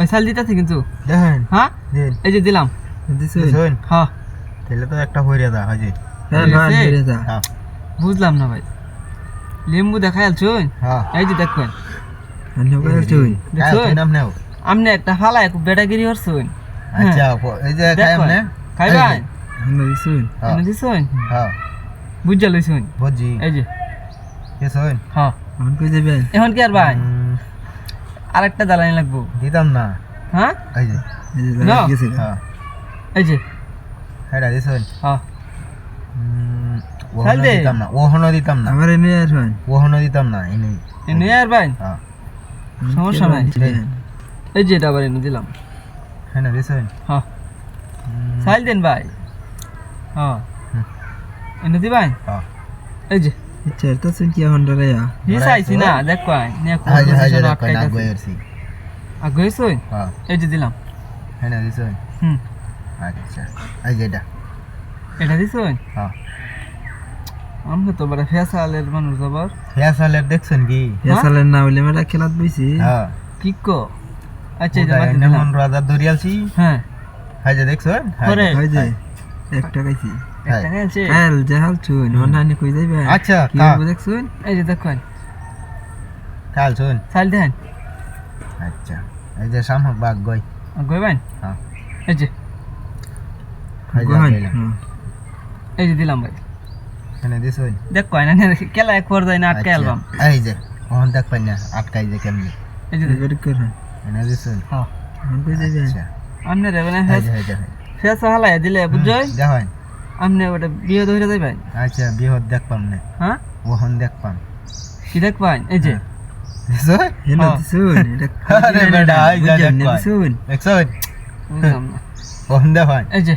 পয়সাল দিতেছে কিন্তু দেখেন হ্যাঁ দেন এই যে দিলাম দিছেন হ্যাঁ তাহলে তো একটা হইরে দা হাজি হ্যাঁ ভাই বেরে যা হ্যাঁ বুঝলাম না ভাই লেম্বু দেখাই আলছুন হ্যাঁ এই যে দেখুন আনি করে তুই দেখছো নাম নাও আমনে একটা ফালায় খুব বেটাগিরি করছুন আচ্ছা এই যে খাই আমনে খাইবাই আমরা দিছুন এনে দিছুন হ্যাঁ বুঝা লইছুন বুঝি এই যে কেছুন হ্যাঁ এখন কই যাবেন এখন কি আর ভাই আরেকটা জ্বালানি লাগবো দিতাম না হ্যাঁ এই যে এই যে না। গেছে হ্যাঁ এই যে হেডা দিছুন হ্যাঁ ওহনো দে। দিতাম না ওহনো দিতাম না আমার এনে আর হয় ওহনো দিতাম না এনে এনে আর ভাই হ্যাঁ সমস্যা নাই এই যে এটা আবার এনে দিলাম হেনা দিছুন হ্যাঁ সাইল দেন ভাই হ্যাঁ হুম। এনে দি ভাই হ্যাঁ এই যে ইচ্ছা তো শুন কি এখন রে হি চাইছি না দেখ ভাই নে কোন হাজি হাজি পজিশন কই না আটকাইতাছে গয়েরছি আগাইছুন হ্যাঁ এই যে দিলাম হেনা দিছুন হুম আচ্ছা এই যে এটা এটা দিছুন হ্যাঁ আমরা তো বড় ফেসালের মানুষ আবার ফেসালের দেখছেন কি এসালের না হইলে মেলা খেলাত বইছি হ্যাঁ কিকো আচ্ছা এই যে ওটা মাটি এনে দিলাম মন রাজা ধরিয়ালছি হ্যাঁ হাজি দেখছেন করে হয় যে একটা খাইছি একটা গেছে কাল জাহাল চুন হনানি কই যাইবে আচ্ছা কি কা বলে দেখছুন এই যে দেখুন কাল শুন সাইল দেন আচ্ছা এই যে সামক বাগ গই আগাই ভাই হ্যাঁ এই যে হাজি গোহান দিলাম এই যে দিলাম ভাই এনে দিছুন দেখ কয় না কেলা এক পর যায় না আটকে অ্যালবাম এই যে ওহন দেখ পাই না আটকাই যে কেমনি এই যে বের কর এনে দিছুন হ্যাঁ এখন কই যাইবে আচ্ছা আমনে রে মানে এই যে ফেস হালাই দিলে বুঝছই দেখেন আমনে ওটা বিয়ে ধরে যাই ভাই আচ্ছা বিহত দেখ পাম না হ্যাঁ ওহন দেখ পাম কি দেখ পাই এই যে দিছুন হেনা হ্যাঁ। দিছুন এটা আরে বেটা, এই যা দেখ পাই। দিছুন দেখছুন বুঝলাম না ওহন দেখেন এই যে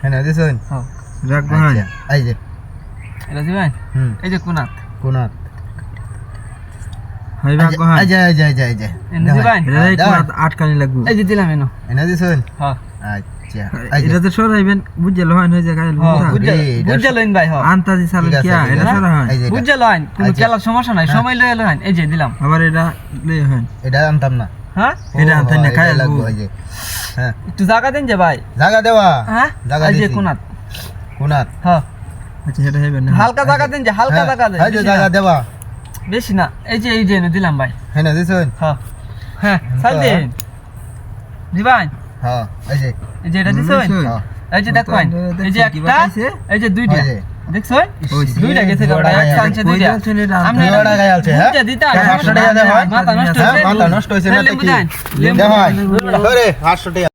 এনে দিছুন হ্যাঁ রাখ গোহান আচ্ছা এই যে এটা দিবেন হুম এই যে কোনাত কোনাত হয় রাখ গোহান এই যে এই যে এই যে এনে দিবেন এটা একটু আটকানি লাগবো এই যে দিলাম এনো এনে দিছুন হ্যাঁ আচ্ছা এই যে এটা তো সরাইবেন বুঝে লহান হয়ে যায় গাইল হ্যাঁ বুঝা- বুঝা লইন ভাই হ্যাঁ আন্তাজি সালেন ঠিক আছে, কিয়া ঠিক এটা আছে। সরা হয় এই যে এটা। বুঝা লইন কোনো আচ্ছা। খেলার সমস্যা নাই সময় লয়ে লইন এই যে দিলাম আবার এটা লই হয় এটা আনতাম না হ্যাঁ এটা আনতাম না, ও, খাই এটা লাগবো। লাগবো, এই যে। হ্যাঁ একটু জায়গা দেন যে ভাই জায়গা দেওয়া হ্যাঁ জায়গা এই যে দিছি। কোনাত কোনাত হ্যাঁ আচ্ছা সেটা হবে না হালকা জায়গা দেন যে হালকা হ্যাঁ, জায়গা দেন এই যে বেশি জায়গা না। দেওয়া বেশি না এই যে এনে দিলাম ভাই হ্যাঁ না দিছুন হ্যাঁ হ্যাঁ সাইল দেন দিবান হ্যাঁ এই যে এই যে এটা দিছেন হ্যাঁ এই যে দেখবেন এই যে দেখছি, কি একটা বাতাইছে? এই যে দুইটা এই যে। দেখছেন ওইছে। দুইটা গেছে দুইটা ভাই গেছে। চান্সে দুইটা আপনি আপনি দুইটা গেছে, হ্যাঁ? দুইটা দিতা হ্যাঁ, 800 টাকা দেওয়া হয়। মাথা নষ্ট হ্যাঁ, হইছে মাথা নষ্ট হইছে না লেবু দেখি। দেন লেবু দেওয়া হয়। ওরে 800 টাকা